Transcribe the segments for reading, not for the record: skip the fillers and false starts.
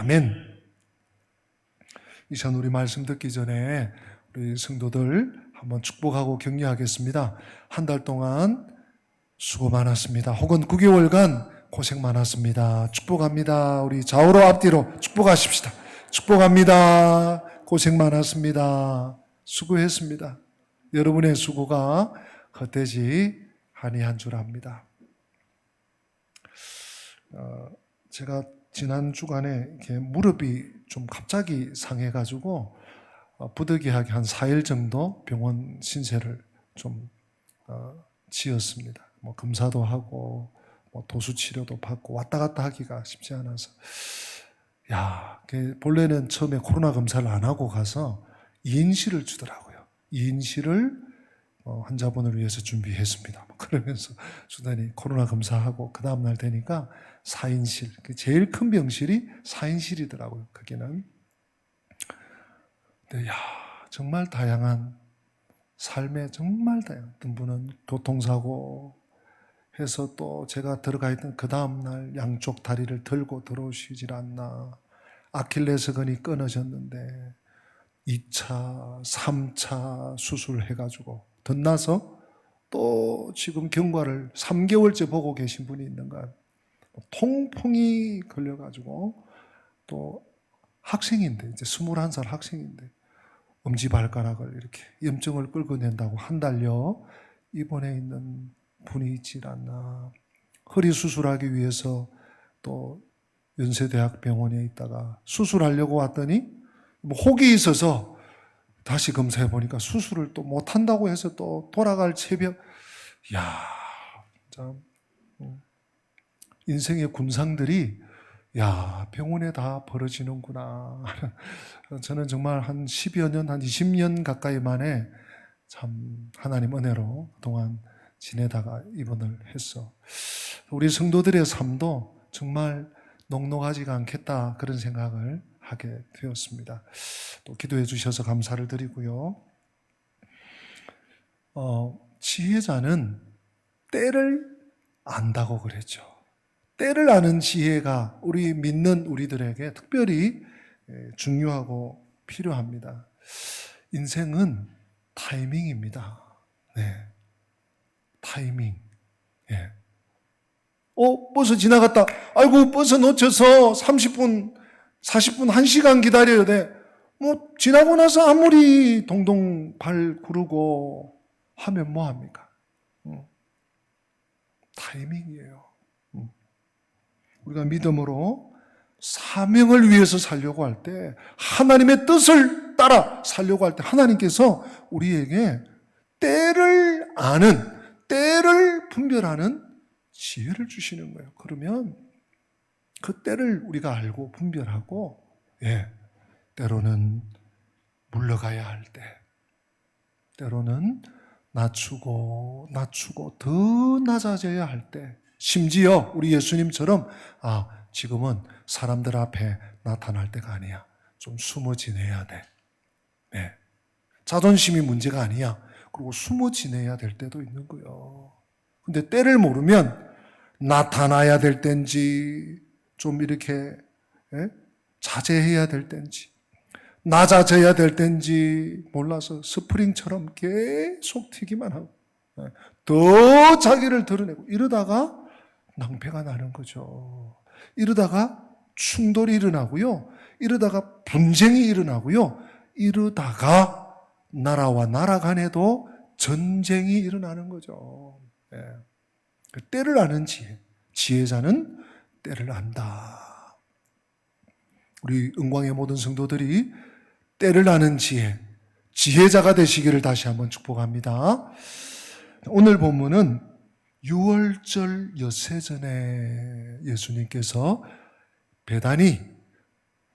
아멘. 이 시간 우리 말씀 듣기 전에 우리 성도들 한번 축복하고 격려하겠습니다. 한 달 동안 수고 많았습니다. 혹은 9개월간 고생 많았습니다. 축복합니다. 우리 좌우로 앞뒤로 축복하십시다. 축복합니다. 고생 많았습니다. 수고했습니다. 여러분의 수고가 헛되지 아니한 줄 압니다. 제가 지난 주간에 이렇게 무릎이 좀 갑자기 상해가지고 부득이하게 한 4일 정도 병원 신세를 좀 지었습니다. 뭐 검사도 하고 뭐 도수 치료도 받고 왔다 갔다 하기가 쉽지 않아서 본래는 처음에 코로나 검사를 안 하고 가서 2인실을 주더라고요. 2인실을 환자분을 위해서 준비했습니다. 그러면서 주더니 코로나 검사하고 그 다음날 되니까 4인실, 제일 큰 병실이 4인실이더라고요. 거기는. 근데 정말 다양한 삶에 정말 다양한, 어떤 분은 교통사고 해서 또 제가 들어가 있던 그 다음날 양쪽 다리를 들고 들어오시질 않나, 아킬레스건이 끊어졌는데 2차, 3차 수술해가지고 덧나서 또 지금 경과를 3개월째 보고 계신 분이 있는가, 통풍이 걸려가지고 또 학생인데, 이제 21살 학생인데 엄지발가락을 이렇게 염증을 끌고 낸다고 한 달여 입원해 있는 분이 있질 않나. 허리 수술하기 위해서 또 연세대학병원에 있다가 수술하려고 왔더니 혹이 있어서 다시 검사해 보니까 수술을 또 못한다고 해서 또 돌아갈 새벽. 참 인생의 군상들이 병원에 다 벌어지는구나. 저는 정말 한 10여 년, 한 20년 가까이 만에 참 하나님 은혜로 그동안 지내다가 입원을 했어. 우리 성도들의 삶도 정말 녹록하지가 않겠다, 그런 생각을 하게 되었습니다. 또 기도해 주셔서 감사를 드리고요. 지혜자는 때를 안다고 그랬죠. 때를 아는 지혜가 우리 믿는 우리들에게 특별히 중요하고 필요합니다. 인생은 타이밍입니다. 네, 타이밍. 예. 버스 지나갔다. 아이고, 버스 놓쳐서 30분, 40분, 1시간 기다려야 돼. 지나고 나서 아무리 동동 발 구르고 하면 뭐합니까? 타이밍이에요. 우리가 믿음으로 사명을 위해서 살려고 할 때, 하나님의 뜻을 따라 살려고 할 때 하나님께서 우리에게 때를 아는, 때를 분별하는 지혜를 주시는 거예요. 그러면 그 때를 우리가 알고 분별하고, 때로는 물러가야 할 때, 때로는 낮추고 더 낮아져야 할 때, 심지어 우리 예수님처럼 지금은 사람들 앞에 나타날 때가 아니야, 좀 숨어 지내야 돼. 자존심이 문제가 아니야. 그리고 숨어 지내야 될 때도 있는 거예요. 근데 때를 모르면 나타나야 될 때인지, 좀 이렇게 자제해야 될 때인지, 낮아져야 될 때인지 몰라서 스프링처럼 계속 튀기만 하고 더 자기를 드러내고, 이러다가 낭패가 나는 거죠. 이러다가 충돌이 일어나고요. 이러다가 분쟁이 일어나고요. 이러다가 나라와 나라 간에도 전쟁이 일어나는 거죠. 때를 아는 지혜. 지혜자는 때를 안다. 우리 은광의 모든 성도들이 때를 아는 지혜, 지혜자가 되시기를 다시 한번 축복합니다. 오늘 본문은 유월절 엿새전에 예수님께서 베다니,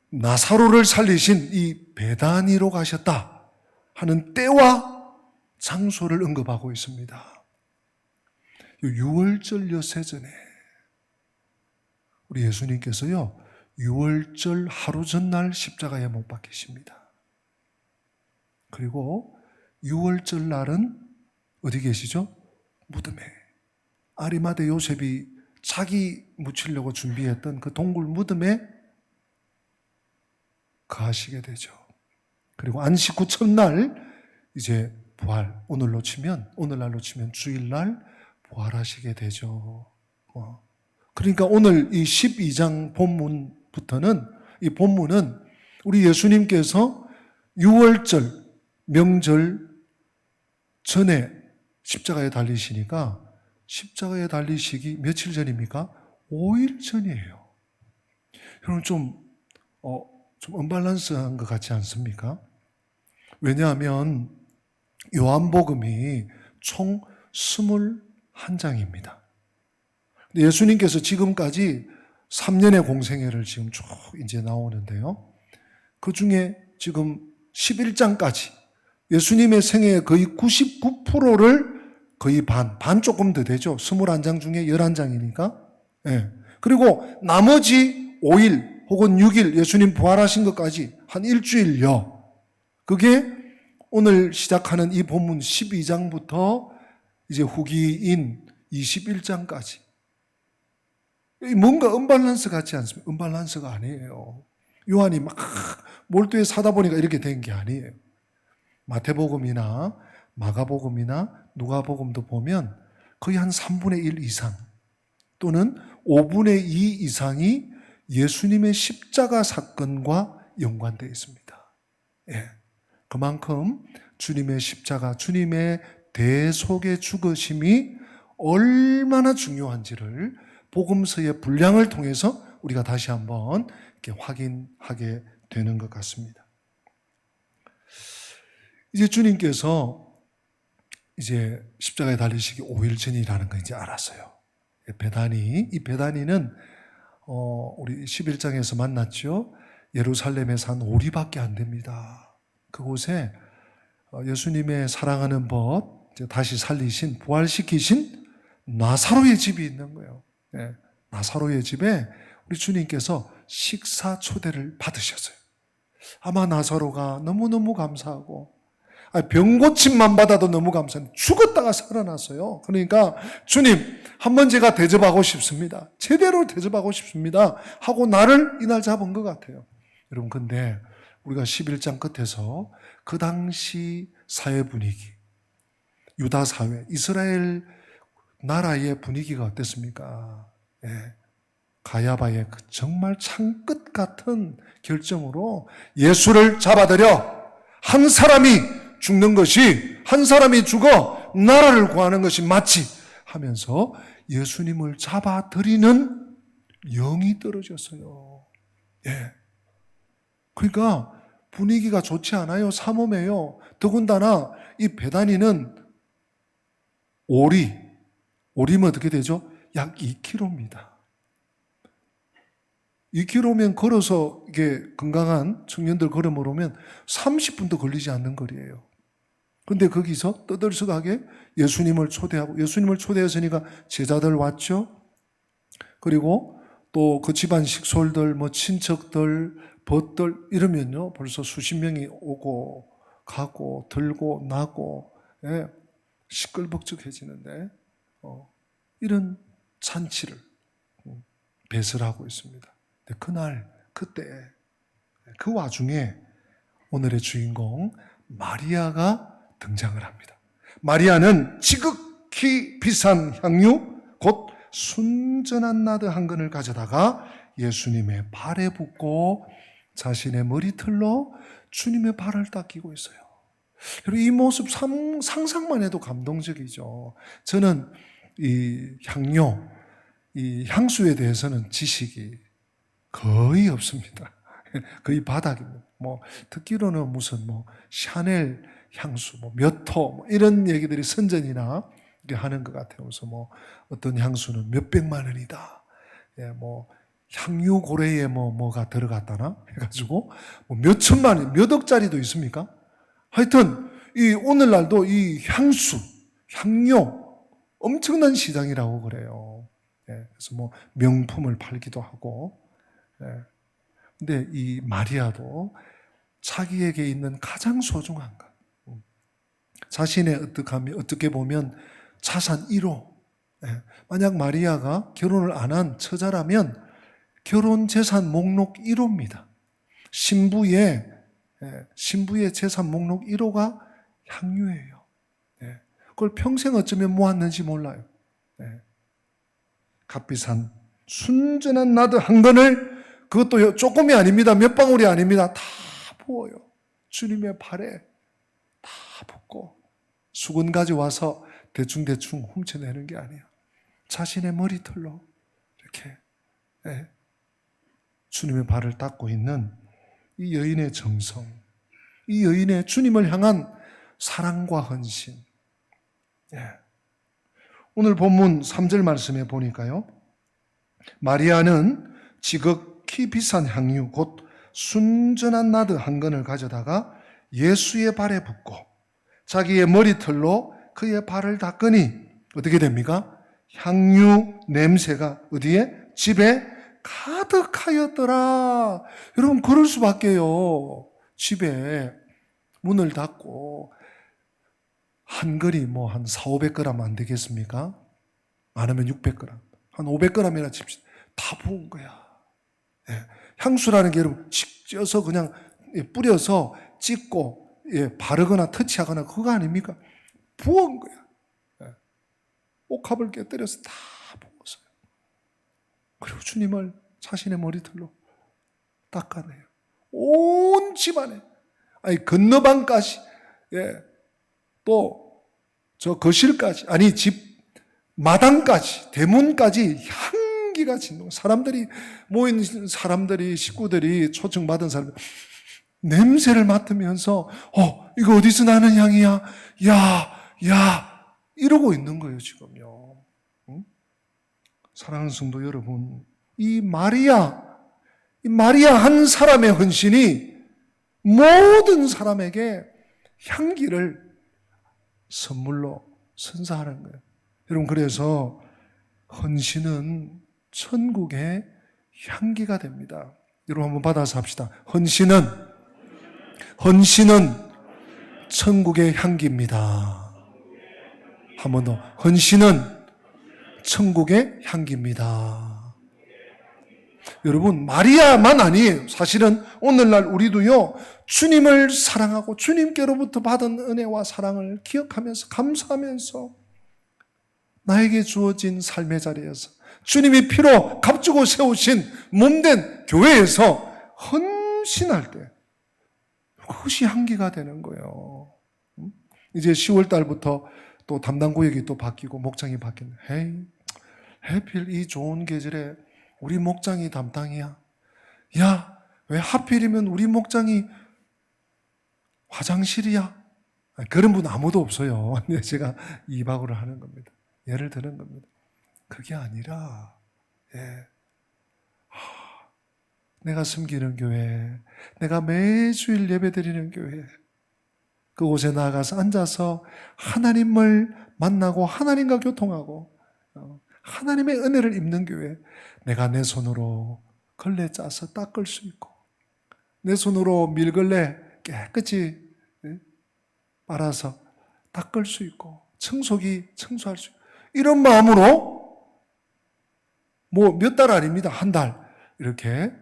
나사로를 살리신 이 베다니로 가셨다 하는 때와 장소를 언급하고 있습니다. 유월절 엿새전에 우리 예수님께서요, 유월절 하루 전날 십자가에 못 박히십니다. 그리고 유월절 날은 어디 계시죠? 무덤에. 아리마대 요셉이 자기 묻히려고 준비했던 그 동굴 무덤에 거하시게 되죠. 그리고 안식 후 첫날 이제 부활, 오늘날로 치면 주일날 부활하시게 되죠. 그러니까 오늘 이 12장 본문부터는, 이 본문은 우리 예수님께서 6월절 명절 전에 십자가에 달리시니까, 십자가에 달리시기 며칠 전입니까? 5일 전이에요. 여러분 좀 언밸런스한 것 같지 않습니까? 왜냐하면 요한복음이 총 21장입니다. 예수님께서 지금까지 3년의 공생애를 지금 쭉 이제 나오는데요. 그 중에 지금 11장까지 예수님의 생애의 거의 99%를 거의 반 조금 더 되죠. 21장 중에 11장이니까. 예. 그리고 나머지 5일 혹은 6일 예수님 부활하신 것까지 한 일주일여. 그게 오늘 시작하는 이 본문 12장부터 이제 후기인 21장까지. 뭔가 언밸런스 같지 않습니까? 언밸런스가 아니에요. 요한이 막 몰두해 사다 보니까 이렇게 된 게 아니에요. 마태복음이나 마가복음이나 누가복음도 보면 거의 한 3분의 1 이상 또는 5분의 2 이상이 예수님의 십자가 사건과 연관되어 있습니다. 예. 그만큼 주님의 십자가, 주님의 대속의 죽으심이 얼마나 중요한지를 복음서의 분량을 통해서 우리가 다시 한번 이렇게 확인하게 되는 것 같습니다. 이제 주님께서 이제 십자가에 달리시기 5일 전이라는 거 이제 알았어요. 이 베다니는 우리 11장에서 만났죠. 예루살렘에서 한 오리밖에 안 됩니다. 그곳에 예수님의 사랑하는 벗, 다시 살리신, 부활시키신 나사로의 집이 있는 거예요. 네, 나사로의 집에 우리 주님께서 식사 초대를 받으셨어요. 아마 나사로가 너무너무 감사하고, 병고침만 받아도 너무 감사해요. 죽었다가 살아났어요. 그러니까 주님, 한번 제가 대접하고 싶습니다. 제대로 대접하고 싶습니다. 하고 나를 이날 잡은 것 같아요. 여러분, 근데 우리가 11장 끝에서 그 당시 사회 분위기, 유다 사회, 이스라엘 나라의 분위기가 어땠습니까? 예. 가야바의 그 정말 창끝 같은 결정으로 예수를 잡아들여 한 사람이 죽는 것이, 한 사람이 죽어 나라를 구하는 것이 맞지 하면서 예수님을 잡아들이는 영이 떨어졌어요. 예. 그러니까 분위기가 좋지 않아요. 삼엄해요. 더군다나 이 베다니는 오리면 어떻게 되죠? 약 2km입니다. 2km면 걸어서 이게 건강한 청년들 걸어오면 30분도 걸리지 않는 거리예요. 근데 거기서 떠들썩하게 예수님을 초대하고, 예수님을 초대했으니까 제자들 왔죠. 그리고 또 그 집안 식솔들, 친척들, 벗들 이러면요 벌써 수십 명이 오고 가고 들고 나고, 예, 시끌벅적해지는데 이런 잔치를 배설하고 있습니다. 그날, 그때, 그 와중에 오늘의 주인공 마리아가 등장을 합니다. 마리아는 지극히 비싼 향유, 곧 순전한 나드 한 근을 가져다가 예수님의 발에 붓고 자신의 머리털로 주님의 발을 닦이고 있어요. 그리고 이 모습 상상만 해도 감동적이죠. 저는 이 향료, 이 향수에 대해서는 지식이 거의 없습니다. 거의 바닥입니다. 듣기로는 무슨 샤넬 향수, 몇 호, 이런 얘기들이 선전이나 하는 것 같아요. 그래서 어떤 향수는 몇백만 원이다. 예, 향유 고래에 뭐가 들어갔다나 해가지고 몇천만 원, 몇 억짜리도 있습니까? 하여튼 이 오늘날도 이 향수, 향료 엄청난 시장이라고 그래요. 예, 그래서 명품을 팔기도 하고. 예. 근데 이 마리아도 자기에게 있는 가장 소중한 것, 자신의 어떻게 보면 자산 1호. 예. 만약 마리아가 결혼을 안 한 처자라면 결혼 재산 목록 1호입니다. 신부의 재산 목록 1호가 향유예요. 그걸 평생 어쩌면 모았는지 몰라요. 값비싼 순전한 나드 한 건을, 그것도 조금이 아닙니다. 몇 방울이 아닙니다. 다 부어요. 주님의 발에 다 붓고, 수건 가져와서 대충대충 훔쳐내는 게 아니에요. 자신의 머리털로 이렇게 주님의 발을 닦고 있는 이 여인의 정성, 이 여인의 주님을 향한 사랑과 헌신. 오늘 본문 3절 말씀에 보니까요, 마리아는 지극히 비싼 향유 곧 순전한 나드 한 건을 가져다가 예수의 발에 붓고 자기의 머리털로 그의 발을 닦으니 어떻게 됩니까? 향유 냄새가 어디에? 집에 가득하였더라. 여러분, 그럴 수밖에요. 집에 문을 닫고 한 걸이 뭐 한 400~500g 안 되겠습니까? 많으면 600g, 한 500g이나 칩시다. 다 부은 거야. 향수라는 게 여러분 찢어서 그냥 뿌려서 찍고 바르거나 터치하거나 그거 아닙니까? 부은 거야. 옥합을 깨뜨려서 다 부었어요. 그리고 주님을 자신의 머리털로 닦아내요. 온 집안에, 아니 건너방까지, 또 저 거실까지, 아니 집 마당까지, 대문까지 향기가 짓는, 사람들이 모인 사람들이, 식구들이, 초청받은 사람들 냄새를 맡으면서 이거 어디서 나는 향이야? 야 이러고 있는 거예요 지금요. 사랑하는 성도 여러분, 이 마리아 한 사람의 헌신이 모든 사람에게 향기를 선물로 선사하는 거예요. 여러분, 그래서 헌신은 천국의 향기가 됩니다. 여러분 한번 받아서 합시다. 헌신은 천국의 향기입니다. 한 번 더. 헌신은 천국의 향기입니다. 여러분, 마리아만 아니에요. 사실은 오늘날 우리도요, 주님을 사랑하고 주님께로부터 받은 은혜와 사랑을 기억하면서 감사하면서 나에게 주어진 삶의 자리에서 주님이 피로 값주고 세우신 몸된 교회에서 헌신할 때 그것이 향기가 되는 거예요. 이제 10월 달부터 또 담당 구역이 또 바뀌고 목장이 바뀌는, 하필 이 좋은 계절에 우리 목장이 담당이야. 야, 왜 하필이면 우리 목장이 화장실이야? 그런 분 아무도 없어요. 제가 이박으로 하는 겁니다. 예를 드는 겁니다. 그게 아니라, 내가 섬기는 교회, 내가 매주일 예배 드리는 교회, 그곳에 나가서 앉아서 하나님을 만나고 하나님과 교통하고 하나님의 은혜를 입는 교회, 내가 내 손으로 걸레 짜서 닦을 수 있고 내 손으로 밀걸레 깨끗이 빨아서 닦을 수 있고 청소기 청소할 수 있고, 이런 마음으로 뭐 몇 달 아닙니다. 한 달 이렇게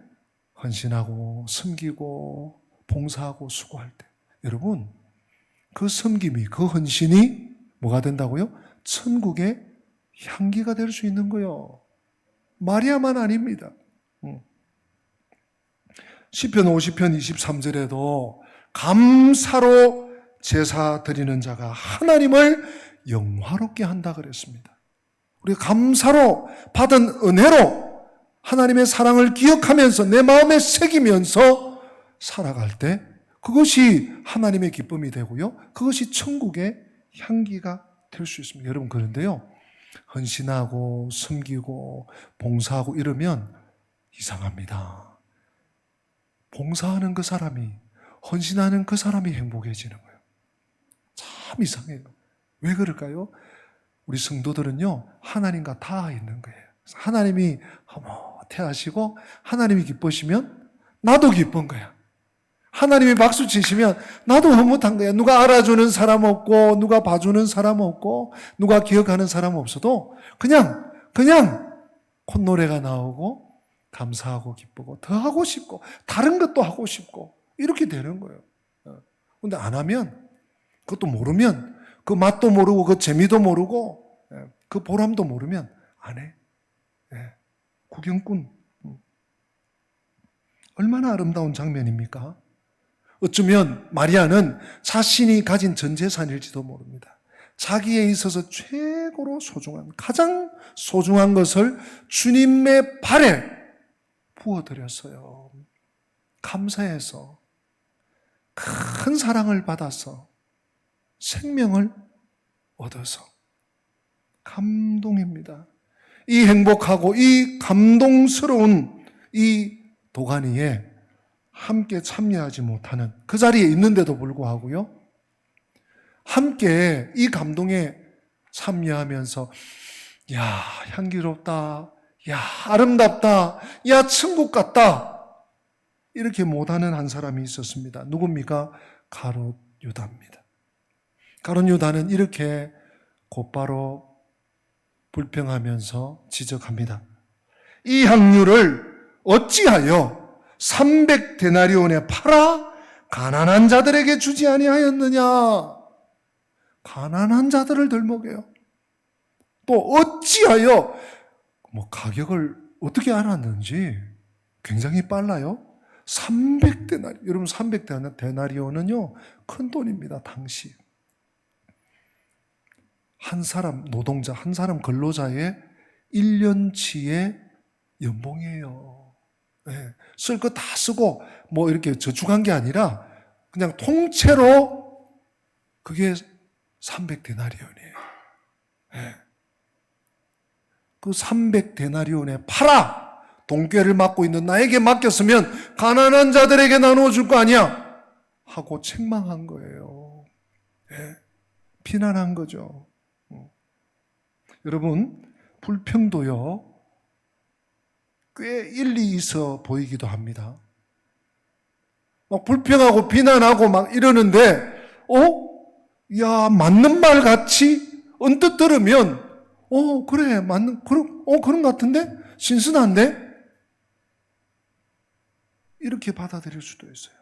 헌신하고 섬기고 봉사하고 수고할 때, 여러분, 그 섬김이, 그 헌신이 뭐가 된다고요? 천국의 향기가 될 수 있는 거예요. 마리아만 아닙니다. 시편 50편 23절에도 감사로 제사 드리는 자가 하나님을 영화롭게 한다 그랬습니다. 우리가 감사로 받은 은혜로 하나님의 사랑을 기억하면서 내 마음에 새기면서 살아갈 때 그것이 하나님의 기쁨이 되고요, 그것이 천국의 향기가 될 수 있습니다. 여러분, 그런데요, 헌신하고 섬기고 봉사하고 이러면 이상합니다. 봉사하는 그 사람이, 헌신하는 그 사람이 행복해지는 거예요. 참 이상해요. 왜 그럴까요? 우리 성도들은요, 하나님과 다 있는 거예요. 하나님이 허무태하시고 하나님이 기쁘시면 나도 기쁜 거야. 하나님이 박수 치시면 나도 흐뭇한 거야. 누가 알아주는 사람 없고 누가 봐주는 사람 없고 누가 기억하는 사람 없어도 그냥 콧노래가 나오고 감사하고 기쁘고 더 하고 싶고 다른 것도 하고 싶고 이렇게 되는 거예요. 근데 안 하면, 그것도 모르면, 그 맛도 모르고 그 재미도 모르고 그 보람도 모르면 안 해. 구경꾼. 얼마나 아름다운 장면입니까? 어쩌면 마리아는 자신이 가진 전 재산일지도 모릅니다. 자기에 있어서 최고로 소중한, 가장 소중한 것을 주님의 발에 부어드렸어요. 감사해서, 큰 사랑을 받아서, 생명을 얻어서. 감동입니다. 이 행복하고 이 감동스러운 이 도가니에 함께 참여하지 못하는, 그 자리에 있는데도 불구하고요, 함께 이 감동에 참여하면서 야, 향기롭다, 야, 아름답다, 야, 천국 같다, 이렇게 못하는 한 사람이 있었습니다. 누굽니까? 가롯 유다입니다. 가롯 유다는 이렇게 곧바로 불평하면서 지적합니다. 이 향유를 어찌하여 300데나리온에 팔아 가난한 자들에게 주지 아니하였느냐? 가난한 자들을 들먹여요. 또 어찌하여, 가격을 어떻게 알았는지 굉장히 빨라요. 300데나리, 여러분 300데나리온은요 큰 돈입니다. 당시 한 사람 노동자, 한 사람 근로자의 1년치의 연봉이에요. 쓸 거 다 쓰고 이렇게 저축한 게 아니라 그냥 통째로 그게 300데나리온이에요. 그 300데나리온에 팔아! 돈꾀를 맡고 있는 나에게 맡겼으면 가난한 자들에게 나누어줄 거 아니야? 하고 책망한 거예요. 비난한 거죠. 여러분, 불평도요, 꽤 일리 있어 보이기도 합니다. 막 불평하고 비난하고 막 이러는데, 야, 맞는 말 같이 언뜻 들으면, 그래, 그런 것 같은데? 신선한데? 이렇게 받아들일 수도 있어요.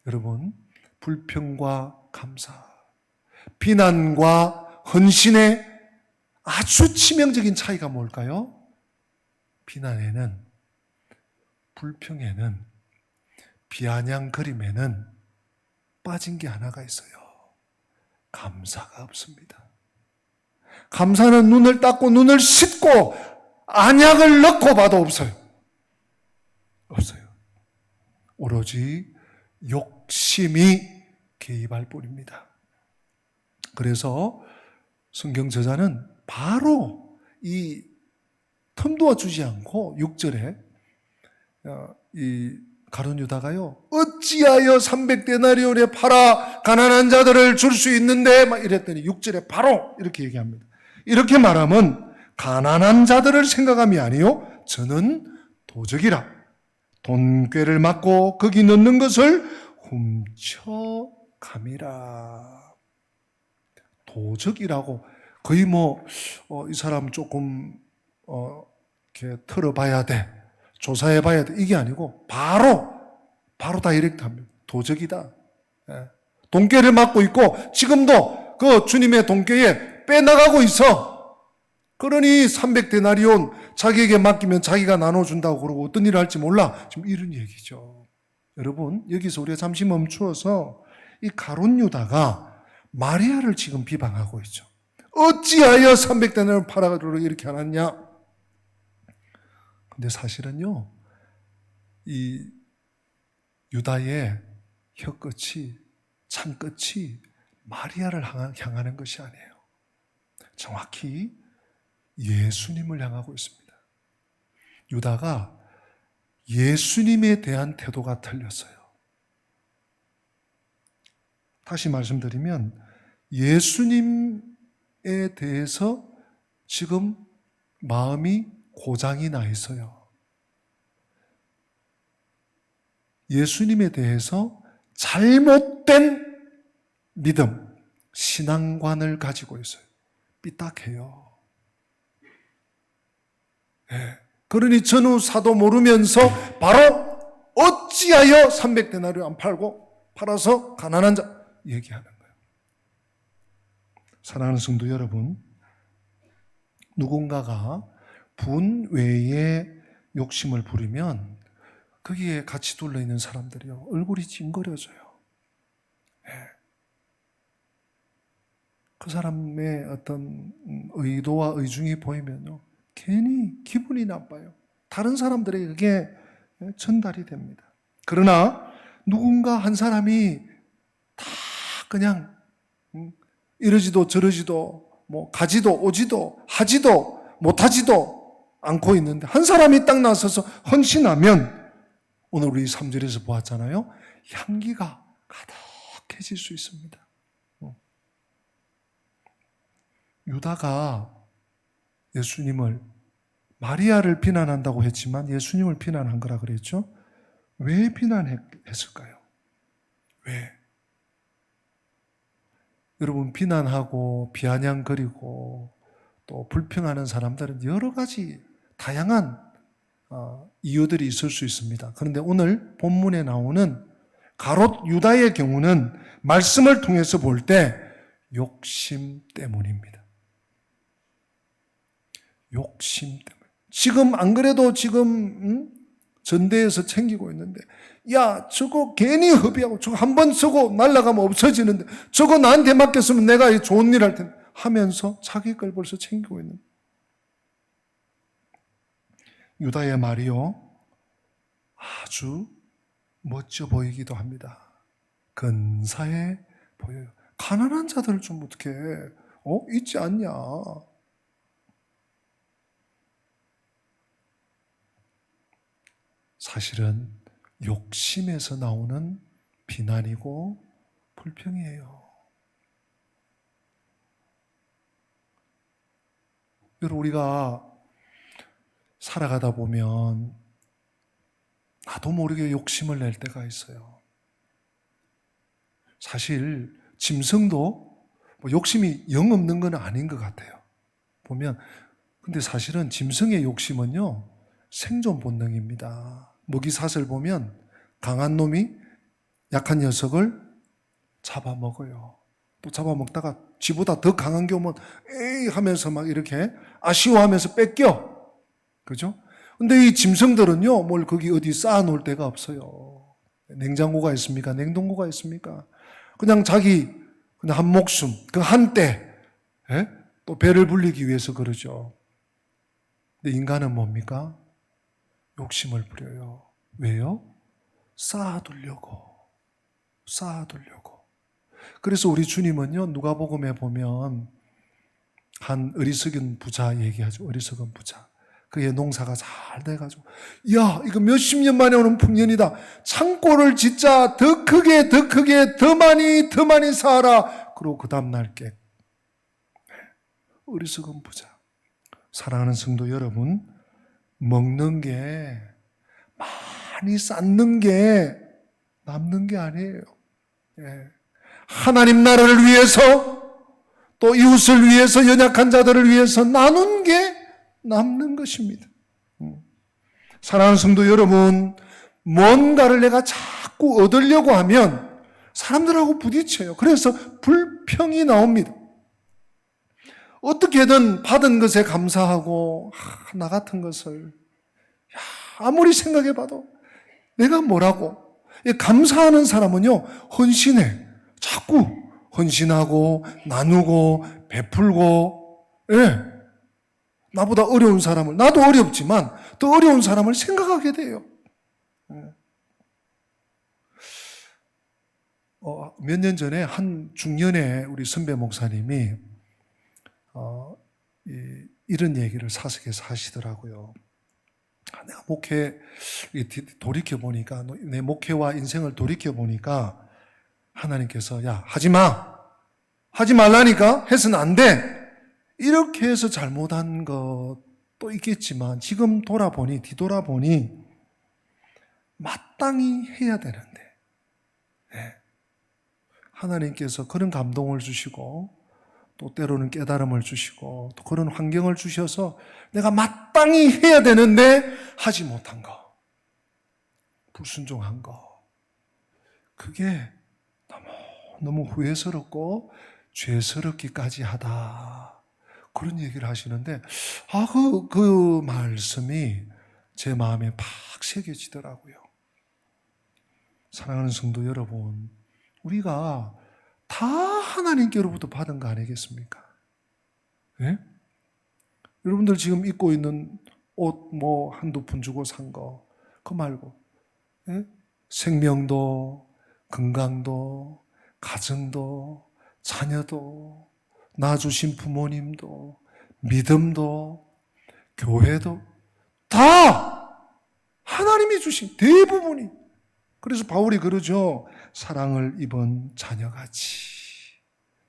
여러분, 불평과 감사, 비난과 헌신의 아주 치명적인 차이가 뭘까요? 비난에는, 불평에는, 비아냥거림에는 빠진 게 하나가 있어요. 감사가 없습니다. 감사는 눈을 닦고 눈을 씻고 안약을 넣고 봐도 없어요. 없어요. 오로지 욕심이 개입할 뿐입니다. 그래서 성경 저자는 바로 이 틈도 주지 않고 6절에 이 가룟 유다가요, 어찌하여 300데나리온에 팔아 가난한 자들을 줄 수 있는데 막 이랬더니 6절에 바로 이렇게 얘기합니다. 이렇게 말하면 가난한 자들을 생각함이 아니요 저는 도적이라 돈꾀를 맞고 거기 넣는 것을 훔쳐감이라. 도적이라고 거의 이 사람 조금 이렇게 털어봐야 돼, 조사해봐야 돼, 이게 아니고 바로 다이렉트 합니다. 도적이다. 돈꾀를 맞고 있고 지금도 그 주님의 돈꾀에 빼나가고 있어. 그러니 300데나리온 자기에게 맡기면 자기가 나눠준다고 그러고 어떤 일을 할지 몰라. 지금 이런 얘기죠. 여러분, 여기서 우리가 잠시 멈추어서 이 가룟 유다가 마리아를 지금 비방하고 있죠. 어찌하여 300데나리온 팔아가지고 이렇게 하느냐? 근데 사실은요, 이 유다의 혀끝이, 창끝이 마리아를 향하는 것이 아니에요. 정확히 예수님을 향하고 있습니다. 유다가 예수님에 대한 태도가 틀렸어요. 다시 말씀드리면 예수님에 대해서 지금 마음이 고장이 나 있어요. 예수님에 대해서 잘못된 믿음, 신앙관을 가지고 있어요. 삐딱해요. 그러니 전후사도 모르면서 바로 어찌하여 300데나리온 안 팔아서 가난한 자 얘기하는 거예요. 사랑하는 성도 여러분, 누군가가 분외에 욕심을 부리면 거기에 같이 둘러있는 사람들이요, 얼굴이 찡그려져요. 네. 그 사람의 어떤 의도와 의중이 보이면요, 괜히 기분이 나빠요. 다른 사람들에게 그게 전달이 됩니다. 그러나 누군가 한 사람이 다 그냥 이러지도 저러지도 뭐 가지도 오지도 하지도 못하지도 않고 있는데 한 사람이 딱 나서서 헌신하면, 오늘 우리 3절에서 보았잖아요, 향기가 가득해질 수 있습니다. 유다가 예수님을, 마리아를 비난한다고 했지만 예수님을 비난한 거라 그랬죠. 왜 비난했을까요? 왜? 여러분, 비난하고 비아냥거리고 또 불평하는 사람들은 여러 가지 다양한 이유들이 있을 수 있습니다. 그런데 오늘 본문에 나오는 가롯 유다의 경우는 말씀을 통해서 볼 때 욕심 때문입니다. 욕심 때문에. 지금 안 그래도 지금 전대에서 챙기고 있는데, 야 저거 괜히 허비하고 저거 한번 쓰고 날아가면 없어지는데 저거 나한테 맡겼으면 내가 좋은 일 할 텐데 하면서 자기 걸 벌써 챙기고 있는 유다의 말이요, 아주 멋져 보이기도 합니다. 근사해 보여요. 가난한 자들을 좀 어떻게 잊지 않냐. 사실은 욕심에서 나오는 비난이고 불평이에요. 여러분, 우리가 살아가다 보면 나도 모르게 욕심을 낼 때가 있어요. 사실 짐승도 욕심이 영 없는 건 아닌 것 같아요. 보면. 근데 사실은 짐승의 욕심은요, 생존 본능입니다. 먹이사슬 보면 강한 놈이 약한 녀석을 잡아먹어요. 또 잡아먹다가 지보다 더 강한 게 오면 에이 하면서 막 이렇게 아쉬워하면서 뺏겨. 그죠? 근데 이 짐승들은요, 뭘 거기 어디 쌓아놓을 데가 없어요. 냉장고가 있습니까? 냉동고가 있습니까? 그냥 자기 그냥 한 목숨, 그 한 때, 또 배를 불리기 위해서 그러죠. 근데 인간은 뭡니까? 욕심을 부려요. 왜요? 쌓아두려고. 그래서 우리 주님은요, 누가복음에 보면 한 어리석은 부자 얘기하죠. 어리석은 부자. 그의 농사가 잘 돼가지고, 야 이거 몇십 년 만에 오는 풍년이다. 창고를 짓자. 더 크게 더 많이 사라. 그리고 그 다음날 깨. 어리석은 부자. 사랑하는 성도 여러분, 먹는 게, 많이 쌓는 게 남는 게 아니에요. 하나님 나라를 위해서, 또 이웃을 위해서, 연약한 자들을 위해서 나눈 게 남는 것입니다. 사랑하는 성도 여러분, 뭔가를 내가 자꾸 얻으려고 하면 사람들하고 부딪혀요. 그래서 불평이 나옵니다. 어떻게든 받은 것에 감사하고, 나 같은 것을 아무리 생각해봐도 내가 뭐라고. 감사하는 사람은요, 헌신해. 자꾸 헌신하고 나누고 베풀고, 나보다 어려운 사람을, 나도 어렵지만 더 어려운 사람을 생각하게 돼요. 몇 년 전에 한 중년의 우리 선배 목사님이 이런 얘기를 사석에서 하시더라고요. 내가 돌이켜보니까, 내 목회와 인생을 돌이켜보니까 하나님께서, 야 하지 말라니까, 해서는 안 돼, 이렇게 해서 잘못한 것도 있겠지만 지금 뒤돌아보니 마땅히 해야 되는데, 하나님께서 그런 감동을 주시고 또 때로는 깨달음을 주시고 또 그런 환경을 주셔서 내가 마땅히 해야 되는데 하지 못한 거, 불순종한 거, 그게 너무 후회스럽고 죄스럽기까지 하다, 그런 얘기를 하시는데 그 말씀이 제 마음에 팍 새겨지더라고요. 사랑하는 성도 여러분, 우리가 다 하나님께로부터 받은 거 아니겠습니까? 예? 여러분들 지금 입고 있는 옷 뭐 한두 푼 주고 산 거, 그거 말고, 예? 생명도, 건강도, 가정도, 자녀도, 낳아주신 부모님도, 믿음도, 교회도 다 하나님이 주신 대부분이. 그래서 바울이 그러죠. 사랑을 입은 자녀같이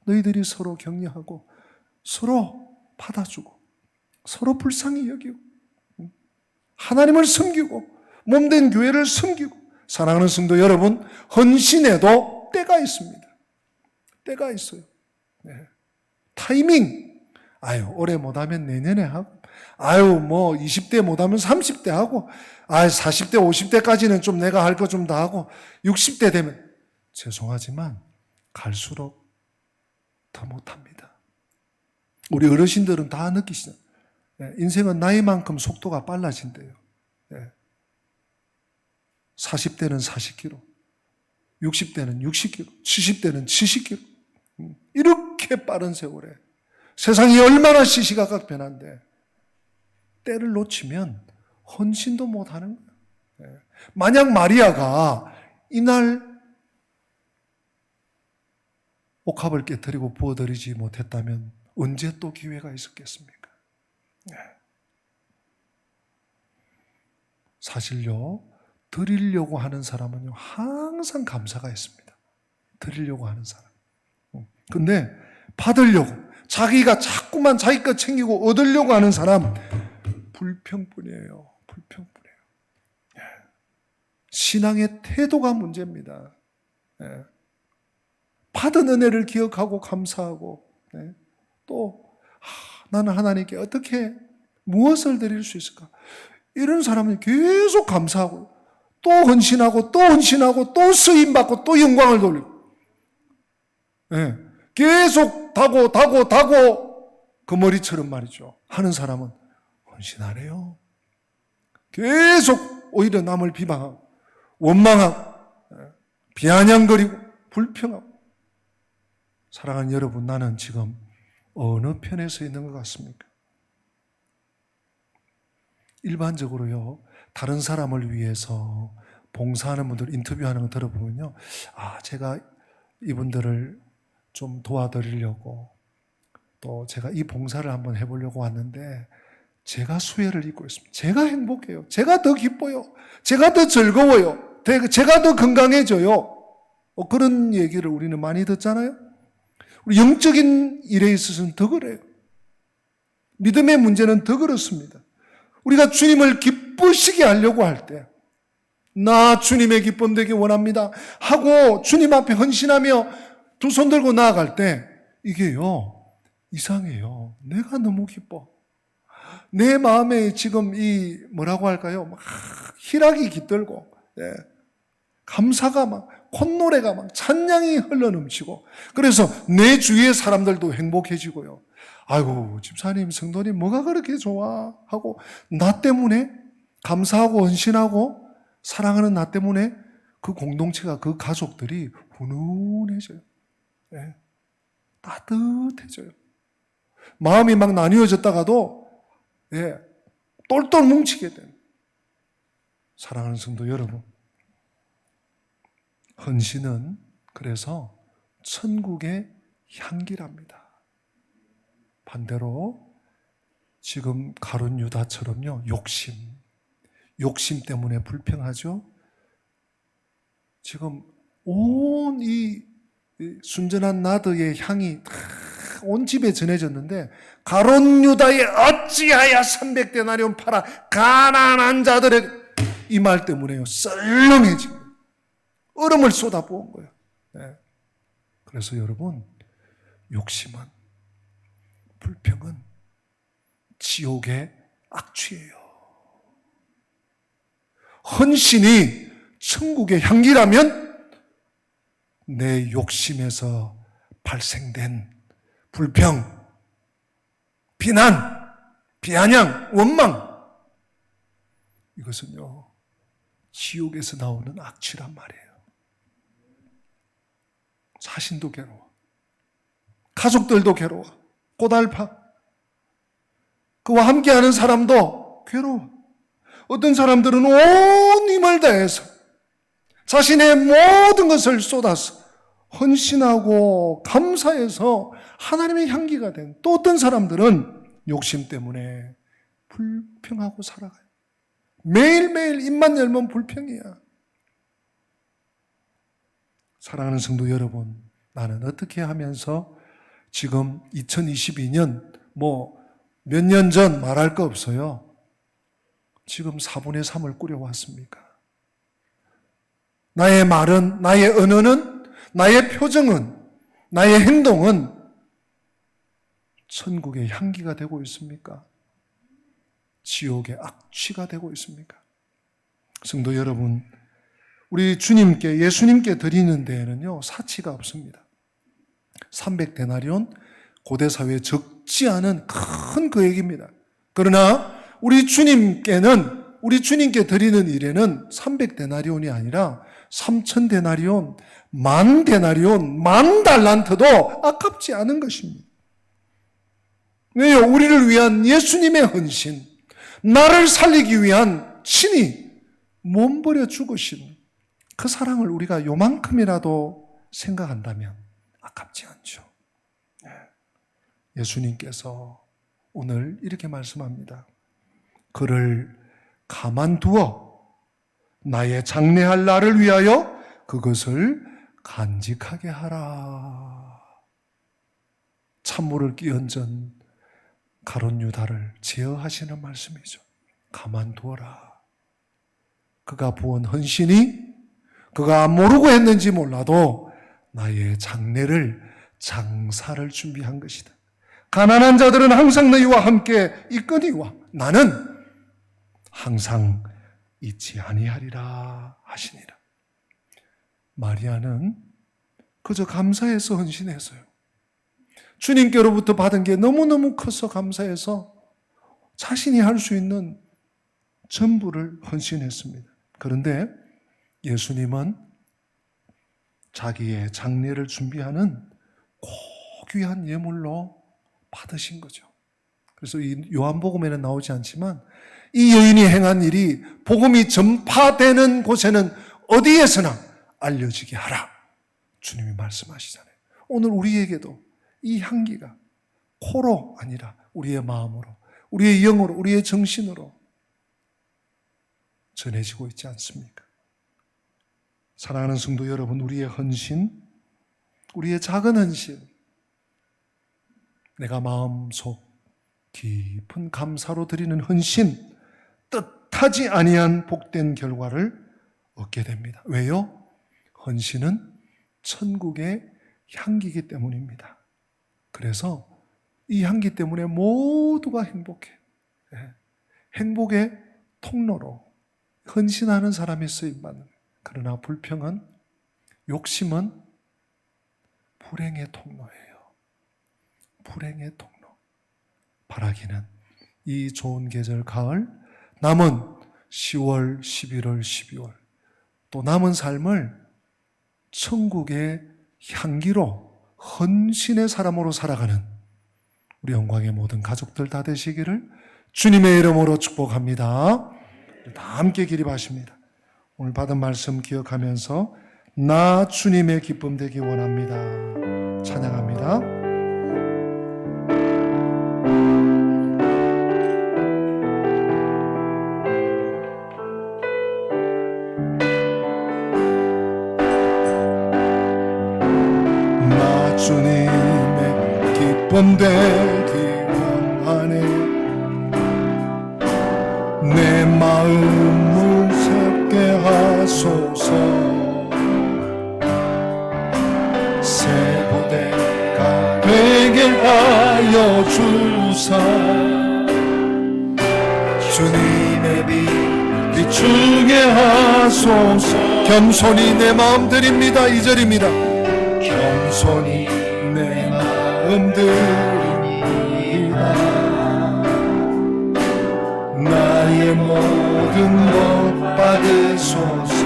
너희들이 서로 격려하고 서로 받아주고 서로 불쌍히 여기고 하나님을 섬기고 몸된 교회를 섬기고. 사랑하는 성도 여러분, 헌신에도 때가 있습니다. 때가 있어요. 네. 타이밍. 올해 못하면 내년에 하고, 뭐 20대 못하면 30대 하고, 40대 50대까지는 좀 내가 할 거 좀 다 하고, 60대 되면 죄송하지만 갈수록 더 못합니다. 우리 어르신들은 다 느끼시죠. 인생은 나이만큼 속도가 빨라진대요. 40대는 40km, 60대는 60km, 70대는 70km. 이렇게 빠른 세월에 세상이 얼마나 시시각각 변한데 때를 놓치면 헌신도 못하는 거예요. 만약 마리아가 이날 옥합을 깨뜨리고 부어드리지 못했다면 언제 또 기회가 있었겠습니까? 사실요, 드리려고 하는 사람은요 항상 감사가 있습니다. 드리려고 하는 사람. 근데 받으려고, 자기가 자꾸만 자기 것 챙기고 얻으려고 하는 사람, 불평뿐이에요. 불평뿐이에요. 신앙의 태도가 문제입니다. 받은 은혜를 기억하고 감사하고, 또 나는 하나님께 어떻게 무엇을 드릴 수 있을까? 이런 사람은 계속 감사하고 또 헌신하고 또 헌신하고 또 쓰임받고 또 영광을 돌리고, 계속 다고 그 머리처럼 말이죠 하는 사람은 헌신하네요. 계속 오히려 남을 비방하고 원망하고 비아냥거리고 불평하고. 사랑하는 여러분, 나는 지금 어느 편에 서 있는 것 같습니까? 일반적으로요, 다른 사람을 위해서 봉사하는 분들 인터뷰하는 거 들어보면요, 제가 이분들을 좀 도와드리려고, 또 제가 이 봉사를 한번 해보려고 왔는데 제가 수혜를 입고 있습니다. 제가 행복해요. 제가 더 기뻐요. 제가 더 즐거워요. 제가 더 건강해져요. 그런 얘기를 우리는 많이 듣잖아요. 우리 영적인 일에 있어서는 더 그래요. 믿음의 문제는 더 그렇습니다. 우리가 주님을 기쁘시게 하려고 할 때, 나 주님의 기쁨 되기 원합니다 하고 주님 앞에 헌신하며 두 손 들고 나아갈 때 이게요 이상해요. 내가 너무 기뻐. 내 마음에 지금 이 뭐라고 할까요? 막 희락이 깃들고, 감사가 막, 콧노래가 막, 찬양이 흘러넘치고, 그래서 내 주위의 사람들도 행복해지고요. 아이고, 집사님, 성도님 뭐가 그렇게 좋아? 하고 나 때문에 감사하고 헌신하고 사랑하는 나 때문에 그 공동체가, 그 가족들이 훈훈해져요. 따뜻해져요. 마음이 막 나뉘어졌다가도 똘똘 뭉치게 돼요. 사랑하는 성도 여러분, 헌신은 그래서 천국의 향기랍니다. 반대로 지금 가룟 유다처럼요, 욕심 때문에 불평하죠. 지금 온 이 순전한 나드의 향이 온 집에 전해졌는데, 가룟 유다에 어찌하여 300데나리온 팔아 가난한 자들의, 이 말 때문에요 썰렁해진 거예요. 얼음을 쏟아부은 거예요. 그래서 여러분, 욕심은 불평은 지옥의 악취예요. 헌신이 천국의 향기라면 내 욕심에서 발생된 불평, 비난, 비아냥, 원망, 이것은요 지옥에서 나오는 악취란 말이에요. 자신도 괴로워, 가족들도 괴로워, 고달파, 그와 함께하는 사람도 괴로워. 어떤 사람들은 온 힘을 다해서 자신의 모든 것을 쏟아서 헌신하고 감사해서 하나님의 향기가 된, 또 어떤 사람들은 욕심 때문에 불평하고 살아가요. 매일매일 입만 열면 불평이야. 사랑하는 성도 여러분, 나는 어떻게 하면서 지금 2022년 몇 년 전 말할 거 없어요. 지금 4분의 3을 꾸려왔습니까? 나의 말은, 나의 언어는, 나의 표정은, 나의 행동은 천국의 향기가 되고 있습니까? 지옥의 악취가 되고 있습니까? 성도 여러분, 우리 주님께, 예수님께 드리는 데에는요 사치가 없습니다. 300데나리온, 고대 사회에 적지 않은 큰 금액입니다. 그러나 우리 주님께 드리는 일에는 300데나리온이 아니라 3000데나리온, 10,000데나리온, 10,000달란트도 아깝지 않은 것입니다. 왜요? 우리를 위한 예수님의 헌신, 나를 살리기 위한 친히 몸버려 죽으신 그 사랑을 우리가 요만큼이라도 생각한다면 아깝지 않죠. 예수님께서 오늘 이렇게 말씀합니다. 그를 가만두어 나의 장래할 날을 위하여 그것을 간직하게 하라. 찬물을 끼얹은 가룟 유다를 제어하시는 말씀이죠. 가만두어라. 그가 부은 헌신이 그가 모르고 했는지 몰라도 나의 장사를 준비한 것이다. 가난한 자들은 항상 너희와 함께 있거니와 나는 항상 잊지 아니하리라 하시니라. 마리아는 그저 감사해서 헌신했어요. 주님께로부터 받은 게 너무너무 커서 감사해서 자신이 할 수 있는 전부를 헌신했습니다. 그런데 예수님은 자기의 장례를 준비하는 고귀한 예물로 받으신 거죠. 그래서 이 요한복음에는 나오지 않지만 이 여인이 행한 일이 복음이 전파되는 곳에는 어디에서나 알려지게 하라. 주님이 말씀하시잖아요. 오늘 우리에게도 이 향기가 코로 아니라 우리의 마음으로, 우리의 영으로, 우리의 정신으로 전해지고 있지 않습니까? 사랑하는 성도 여러분, 우리의 헌신, 우리의 작은 헌신, 내가 마음속 깊은 감사로 드리는 헌신, 뜻하지 아니한 복된 결과를 얻게 됩니다. 왜요? 헌신은 천국의 향기이기 때문입니다. 그래서 이 향기 때문에 모두가 행복해. 행복의 통로로 헌신하는 사람이 쓰임받는. 그러나 불평은, 욕심은 불행의 통로예요. 불행의 통로. 바라기는 이 좋은 계절 가을, 남은 10월, 11월, 12월, 또 남은 삶을 천국의 향기로 헌신의 사람으로 살아가는 우리 영광의 모든 가족들 다 되시기를 주님의 이름으로 축복합니다. 다 함께 기립하십니다. 오늘 받은 말씀 기억하면서 나 주님의 기쁨 되기 원합니다. 찬양합니다. 나 주님의 기쁨 되기 원하네. 내 마음을 새롭게 하소서. 새 보배가 되게 하여 하여 주사 주님의 빛 비추게 하소서. 겸손히 내 마음 드립니다. 2절입니다. 겸손히 내 마음 드립니다. 나의 모든 것 받으소서.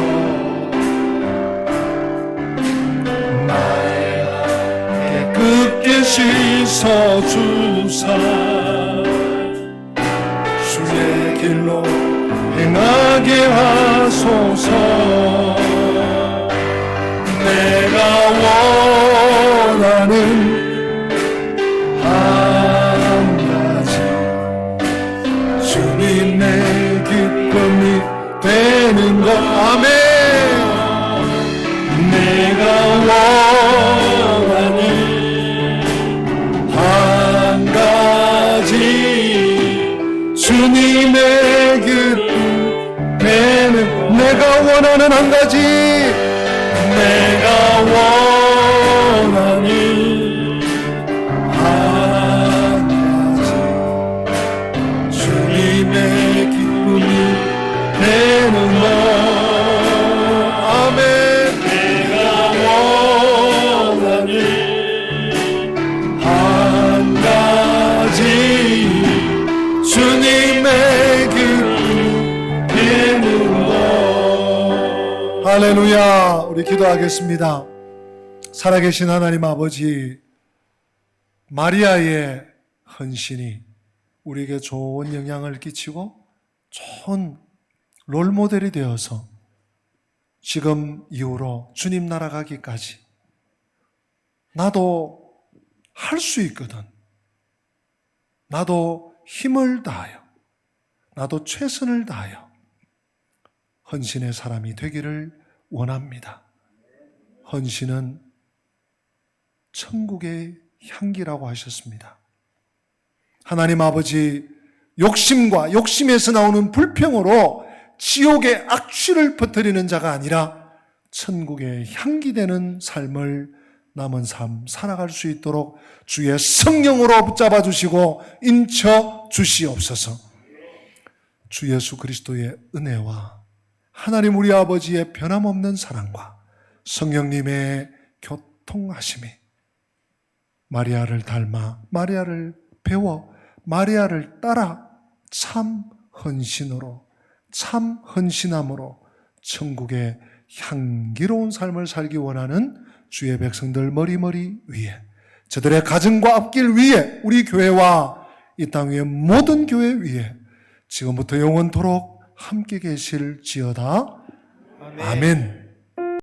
나의 깨끗게 씻어주사 주의 길로 행하게 하소서. 내가 원하는 한 가지 주님의 기쁨이 되는 것. 아멘. 내가 원하는 한 가지 주님의 기쁨 되는. 내가 원하는 한 가지. 내가 원하는 한 가지 주님의 기쁨이 되는 것. 아멘. 내가 원하는 한 가지 주님의 기쁨이 되는 것. 할렐루야. 우리 기도하겠습니다. 살아계신 하나님 아버지, 마리아의 헌신이 우리에게 좋은 영향을 끼치고 좋은 롤모델이 되어서 지금 이후로 주님 나라 가기까지 나도 할 수 있거든. 나도 힘을 다하여, 나도 최선을 다하여 헌신의 사람이 되기를 원합니다. 헌신은 천국의 향기라고 하셨습니다. 하나님 아버지, 욕심과 욕심에서 나오는 불평으로 지옥의 악취를 퍼뜨리는 자가 아니라 천국의 향기 되는 삶을 남은 삶 살아갈 수 있도록 주의 성령으로 붙잡아 주시고 인쳐 주시옵소서. 주 예수 그리스도의 은혜와 하나님 우리 아버지의 변함없는 사랑과 성령님의 교통하심이 마리아를 닮아, 마리아를 배워, 마리아를 따라 참 헌신으로, 참 헌신함으로 천국의 향기로운 삶을 살기 원하는 주의 백성들 머리머리 위에, 저들의 가정과 앞길 위에, 우리 교회와 이 땅 위의 모든 교회 위에 지금부터 영원토록 함께 계실지어다. 아멘.